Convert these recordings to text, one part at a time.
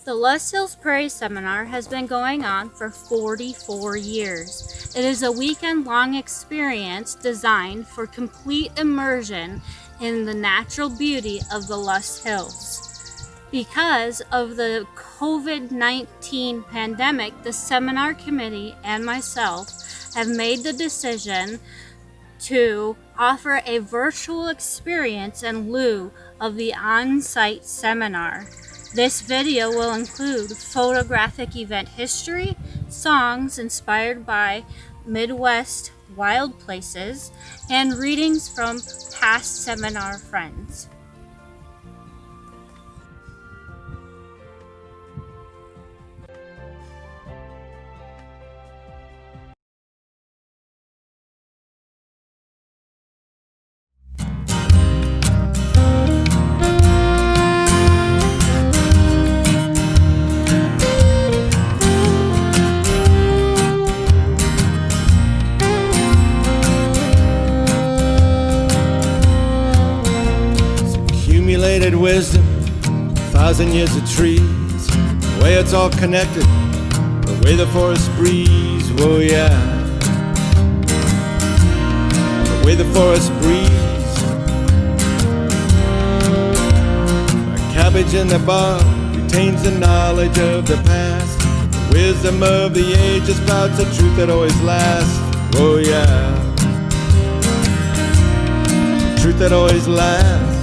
The Loess Hills Prairie Seminar has been going on for 44 years. It is a weekend-long experience designed for complete immersion in the natural beauty of the Loess Hills. Because of the COVID-19 pandemic, the seminar committee and myself have made the decision to offer a virtual experience in lieu of the on-site seminar. This video will include photographic event history, songs inspired by Midwest wild places, and readings from past seminar friends. Accumulated wisdom, 1,000 years of trees, the way it's all connected, the way the forest breeze, oh yeah, the way the forest breeze. A cabbage in the bog retains the knowledge of the past, the wisdom of the ages spouts the truth that always lasts, oh yeah, the truth that always lasts.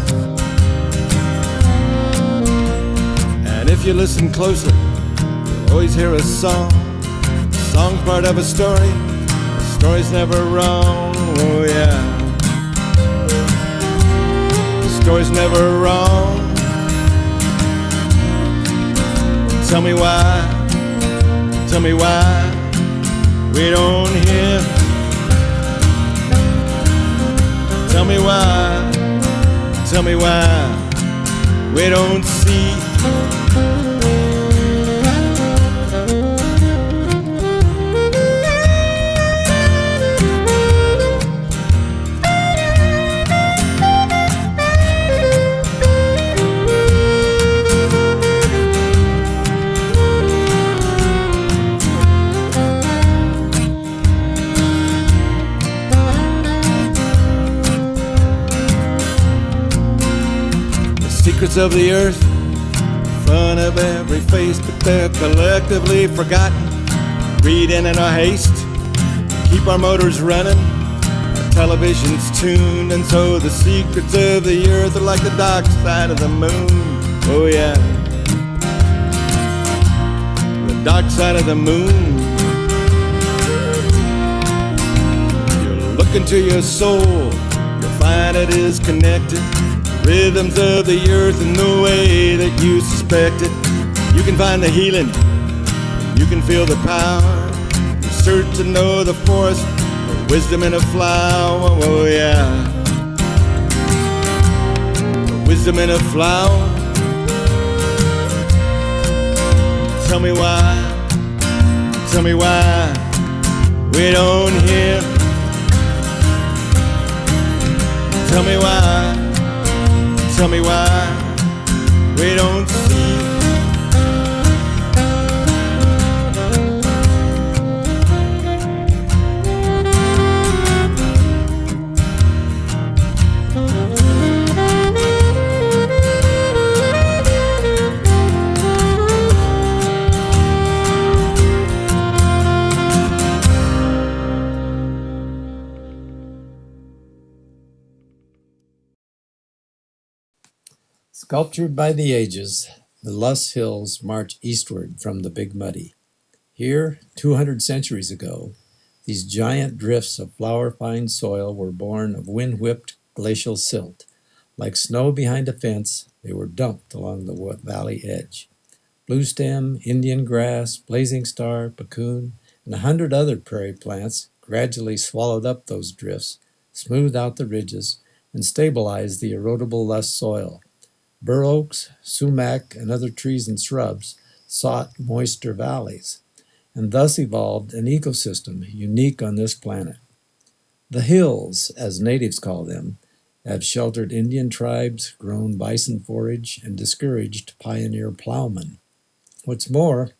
And if you listen closely, you'll always hear a song. A song's part of a story. The story's never wrong. Oh yeah. The story's never wrong. Tell me why we don't hear. Tell me why we don't see. Secrets of the earth, front of every face, but they're collectively forgotten. Reading in our haste, keep our motors running, our television's tuned, and so the secrets of the earth are like the dark side of the moon. Oh yeah, the dark side of the moon. You look into your soul, you'll find it is connected. Rhythms of the earth in the way that you suspected. You can find the healing, you can feel the power. You search to know the forest, the wisdom in a flower. Oh yeah, the wisdom in a flower. Tell me why we don't hear. Tell me why we don't see. Sculptured by the ages, the Loess Hills march eastward from the Big Muddy. Here, 200 centuries ago, these giant drifts of flower-fine soil were born of wind-whipped glacial silt. Like snow behind a fence, they were dumped along the valley edge. Bluestem, Indian grass, blazing star, puccoon, and 100 other prairie plants gradually swallowed up those drifts, smoothed out the ridges, and stabilized the erodible Loess soil. Bur oaks, sumac, and other trees and shrubs sought moister valleys, and thus evolved an ecosystem unique on this planet. The hills, as natives call them, have sheltered Indian tribes, grown bison forage, and discouraged pioneer plowmen. What's more,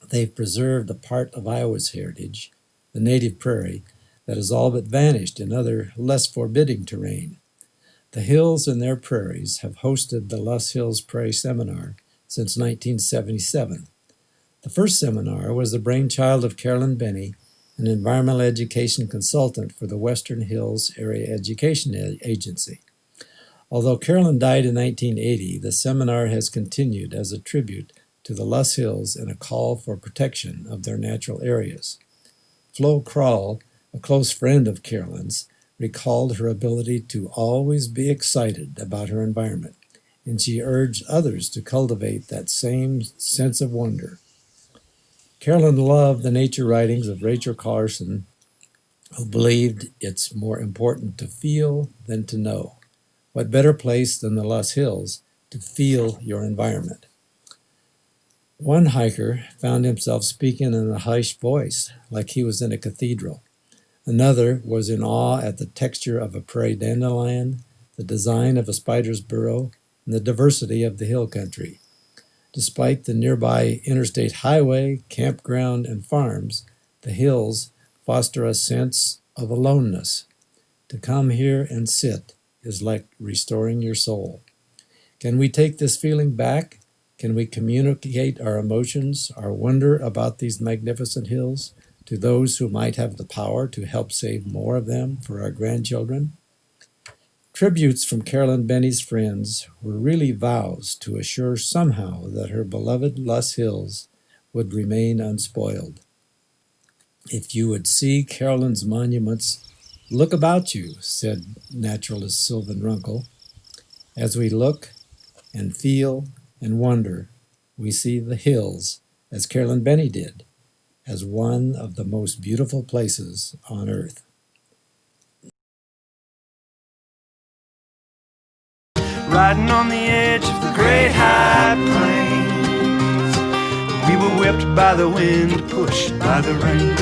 they've preserved a part of Iowa's heritage, the native prairie, that has all but vanished in other less forbidding terrain. The hills and their prairies have hosted the Loess Hills Prairie Seminar since 1977. The first seminar was the brainchild of Carolyn Benny, an environmental education consultant for the Western Hills Area Education Agency. Although Carolyn died in 1980, the seminar has continued as a tribute to the Loess Hills and a call for protection of their natural areas. Flo Krall, a close friend of Carolyn's, recalled her ability to always be excited about her environment, and she urged others to cultivate that same sense of wonder. Carolyn loved the nature writings of Rachel Carson, who believed it's more important to feel than to know. What better place than the Loess Hills to feel your environment? One hiker found himself speaking in a hushed voice, like he was in a cathedral. Another was in awe at the texture of a prairie dandelion, the design of a spider's burrow, and the diversity of the hill country. Despite the nearby interstate highway, campground, and farms, the hills foster a sense of aloneness. To come here and sit is like restoring your soul. Can we take this feeling back? Can we communicate our emotions, our wonder about these magnificent hills to those who might have the power to help save more of them for our grandchildren? Tributes from Carolyn Benny's friends were really vows to assure somehow that her beloved Loess Hills would remain unspoiled. If you would see Carolyn's monuments, look about you, said naturalist Sylvan Runkle. As we look and feel and wonder, we see the hills, as Carolyn Benny did, as one of the most beautiful places on earth. Riding on the edge of the great high plains, we were whipped by the wind, pushed by the rain.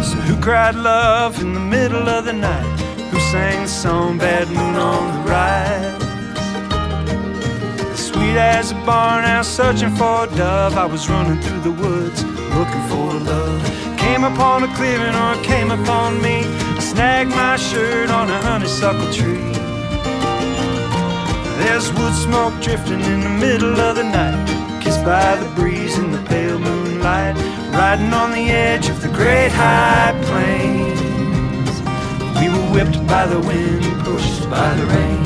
So who cried love in the middle of the night? Who sang the song Bad Moon on the Rise? As sweet as a barn owl searching for a dove, I was running through the woods looking for love. Came upon a clearing, or it came upon me. I snagged my shirt on a honeysuckle tree. There's wood smoke drifting in the middle of the night, kissed by the breeze in the pale moonlight. Riding on the edge of the great high plains, we were whipped by the wind, pushed by the rain.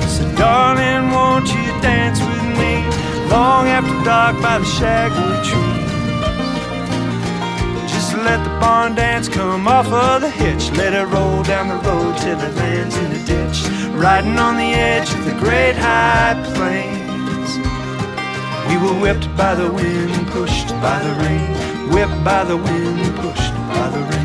So darling, won't you dance with me long after dark by the shagwood tree? Let the barn dance come off of the hitch, let it roll down the road till it lands in a ditch. Riding on the edge of the great high plains, we were whipped by the wind, pushed by the rain. Whipped by the wind, pushed by the rain.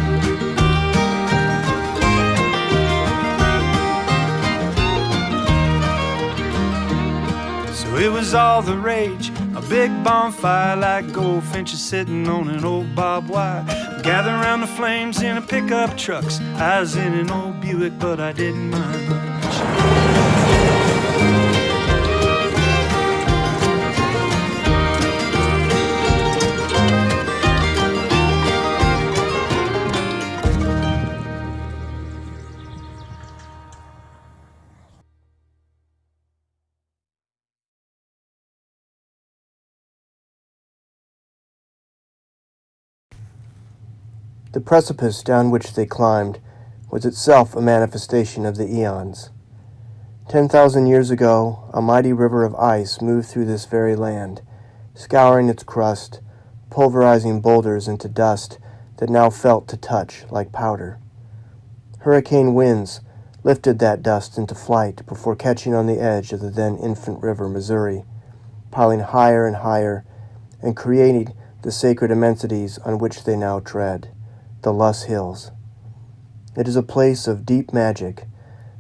So it was all the rage, a big bonfire like goldfinches sitting on an old barbed wire. Gather around the flames in a pickup trucks. I was in an old Buick, but I didn't mind much. The precipice down which they climbed was itself a manifestation of the eons. 10,000 years ago, a mighty river of ice moved through this very land, scouring its crust, pulverizing boulders into dust that now felt to touch like powder. Hurricane winds lifted that dust into flight before catching on the edge of the then infant river Missouri, piling higher and higher, and creating the sacred immensities on which they now tread. The Loess Hills. It is a place of deep magic,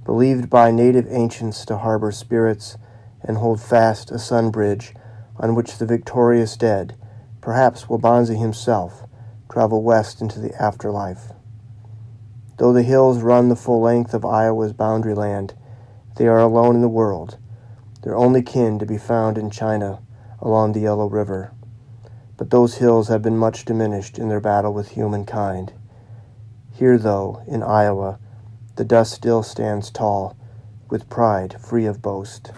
believed by native ancients to harbor spirits and hold fast a sun bridge on which the victorious dead, perhaps Wabanzi himself, travel west into the afterlife. Though the hills run the full length of Iowa's boundary land, they are alone in the world, their only kin to be found in China along the Yellow River. But those hills have been much diminished in their battle with humankind. Here, though, in Iowa, the dust still stands tall, with pride free of boast.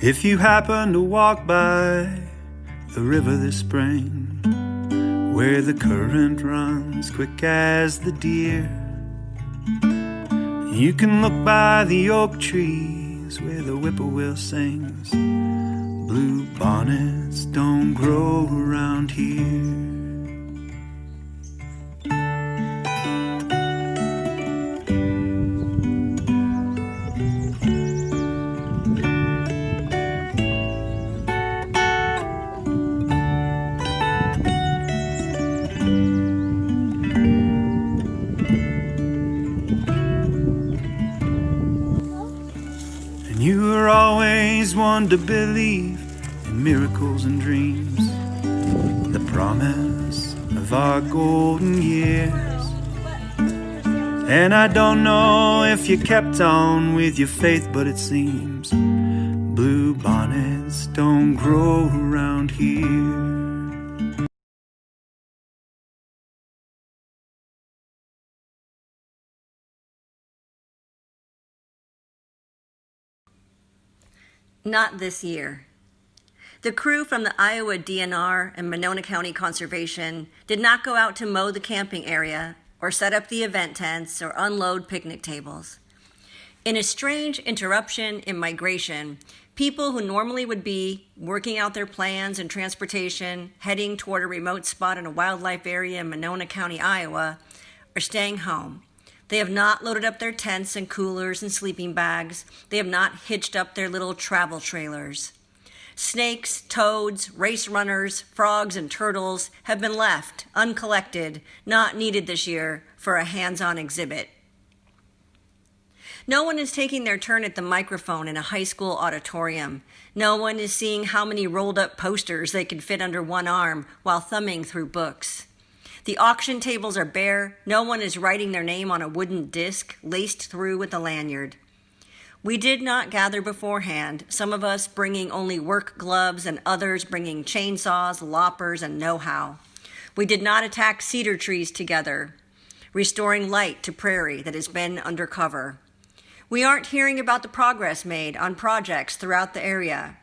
If you happen to walk by the river this spring, where the current runs quick as the deer, you can look by the oak trees where the whippoorwill sings. Blue bonnets don't grow around here. You were always one to believe in miracles and dreams, the promise of our golden years. And I don't know if you kept on with your faith, but it seems blue bonnets don't grow around here. Not this year. The crew from the Iowa DNR and Monona County Conservation did not go out to mow the camping area or set up the event tents or unload picnic tables. In a strange interruption in migration, people who normally would be working out their plans and transportation, heading toward a remote spot in a wildlife area in Monona County, Iowa, are staying home. They have not loaded up their tents and coolers and sleeping bags. They have not hitched up their little travel trailers. Snakes, toads, race runners, frogs, and turtles have been left uncollected, not needed this year for a hands-on exhibit. No one is taking their turn at the microphone in a high school auditorium. No one is seeing how many rolled up posters they can fit under one arm while thumbing through books. The auction tables are bare. No one is writing their name on a wooden disc laced through with a lanyard. We did not gather beforehand, some of us bringing only work gloves and others bringing chainsaws, loppers, and know-how. We did not attack cedar trees together, restoring light to prairie that has been under cover. We aren't hearing about the progress made on projects throughout the area.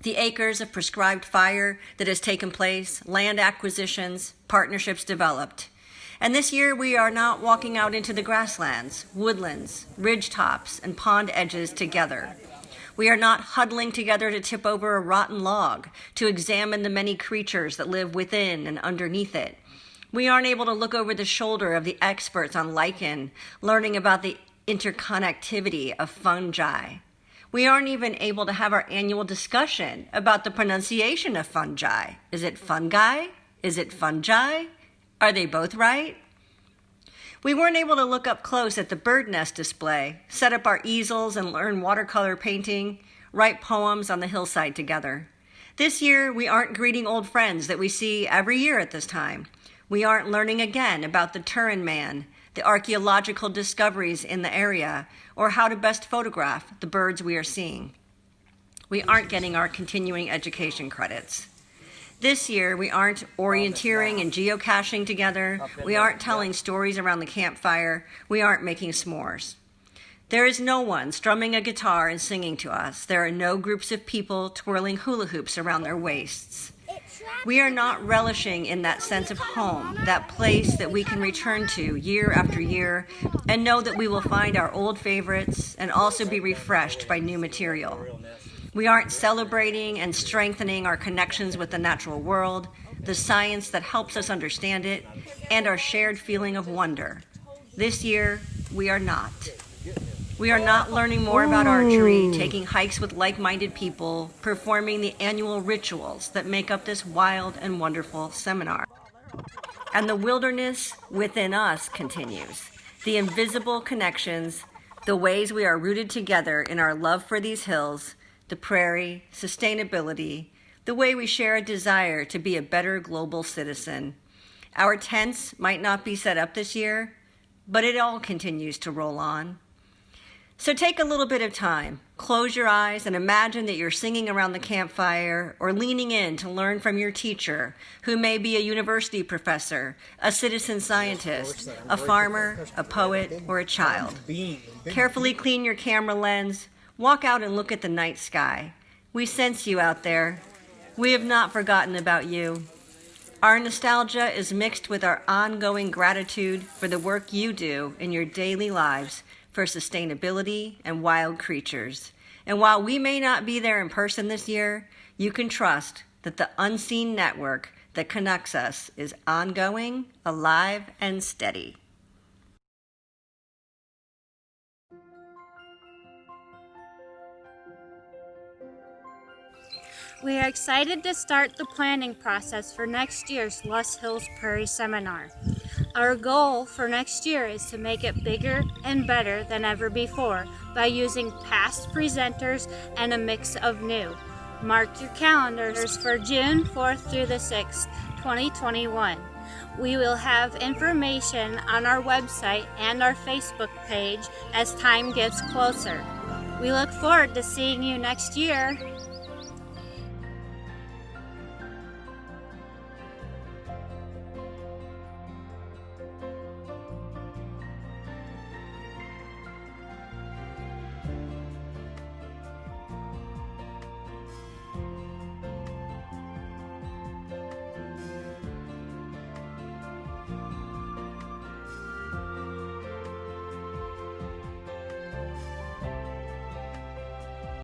The acres of prescribed fire that has taken place, land acquisitions, partnerships developed. And this year we are not walking out into the grasslands, woodlands, ridge tops, and pond edges together. We are not huddling together to tip over a rotten log, to examine the many creatures that live within and underneath it. We aren't able to look over the shoulder of the experts on lichen, learning about the interconnectivity of fungi. We aren't even able to have our annual discussion about the pronunciation of fungi. Is it fungi? Is it fungi? Are they both right? We weren't able to look up close at the bird nest display, set up our easels and learn watercolor painting, write poems on the hillside together. This year, we aren't greeting old friends that we see every year at this time. We aren't learning again about the Turin Man, the archaeological discoveries in the area, or how to best photograph the birds we are seeing. We aren't getting our continuing education credits. This year, we aren't orienteering and geocaching together. We aren't telling stories around the campfire. We aren't making s'mores. There is no one strumming a guitar and singing to us. There are no groups of people twirling hula hoops around their waists. We are not relishing in that sense of home, that place that we can return to year after year and know that we will find our old favorites and also be refreshed by new material. We aren't celebrating and strengthening our connections with the natural world, the science that helps us understand it, and our shared feeling of wonder. This year, we are not. We are not learning more about archery, taking hikes with like-minded people, performing the annual rituals that make up this wild and wonderful seminar. And the wilderness within us continues. The invisible connections, the ways we are rooted together in our love for these hills, the prairie, sustainability, the way we share a desire to be a better global citizen. Our tents might not be set up this year, but it all continues to roll on. So take a little bit of time, close your eyes and imagine that you're singing around the campfire or leaning in to learn from your teacher, who may be a university professor, a citizen scientist, a farmer, a poet, or a child. Carefully clean your camera lens, walk out and look at the night sky. We sense you out there. We have not forgotten about you. Our nostalgia is mixed with our ongoing gratitude for the work you do in your daily lives for sustainability and wild creatures. And while we may not be there in person this year, you can trust that the unseen network that connects us is ongoing, alive, and steady. We are excited to start the planning process for next year's Loess Hills Prairie Seminar. Our goal for next year is to make it bigger and better than ever before by using past presenters and a mix of new. Mark your calendars for June 4th through the 6th, 2021. We will have information on our website and our Facebook page as time gets closer. We look forward to seeing you next year.